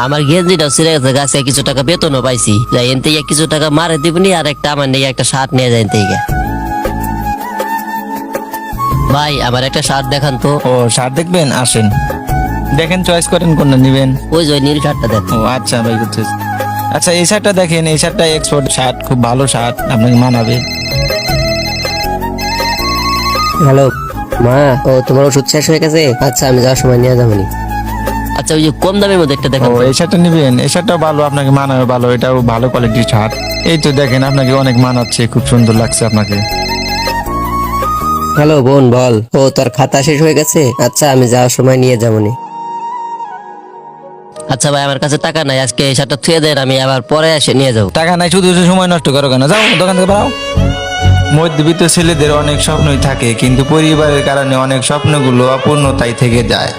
আমার গেঞ্জিটা ছিঁড়ে গেছে, গাছে কিছু টাকা বেতনও পাইছি, যাই এন থেকে কিছু টাকা মারে দিবনি, আর একটা আমার নিয়ে একটা শার্ট নিয়ে যায় এন থেকে। ভাই আমার একটা শার্ট দেখান তো। ও শার্ট দেখবেন, আসেন দেখেন, চয়েস করেন কোনটা নিবেন। ওই যে ওই নীল শার্টটা দেন। ও আচ্ছা ভাই, বুঝতেছি। আচ্ছা এই শার্টটা দেখেন, এই শার্টটা এক্সপোর্ট শার্ট, খুব ভালো শার্ট, আপনাকে মানাবে। হ্যালো মা, ও তোমার ওষুধ শেষ হয়ে গেছে? আচ্ছা আমি যাওয়ার সময় নিয়ে যাবো নি। আচ্ছা ওই যে কম দামের মধ্যে একটা ও দেখান তো। এই শার্টটা নিবেন, এই শার্টটাও ভালো, আপনাকে মানাবে ভালো, এটাও ভালো কোয়ালিটির শার্ট। এই তো দেখেন, আপনাকে অনেক মানাচ্ছে, খুব সুন্দর লাগছে আপনাকে। হ্যালো বোন, বল। ও তোর খাতা শেষ হয়ে গেছে? আচ্ছা আমি যাওয়ার সময় নিয়ে যাবো নি। আচ্ছা ভাই আমার কাছে টাকা নাই, আজকে এই শার্টটা থুয়ে দেন, আমি আবার পরে এসে নিয়ে যাবো। টাকা নাই, শুধু শুধু সময় নষ্ট করো কেন, যাও দোকান থেকে বেরাও। মধ্যবিত্ত ছেলেদের অনেক স্বপ্নই থাকে, কিন্তু পরিবারের কারণে অনেক স্বপ্নগুলো অপূর্ণতায় থেকে যায়।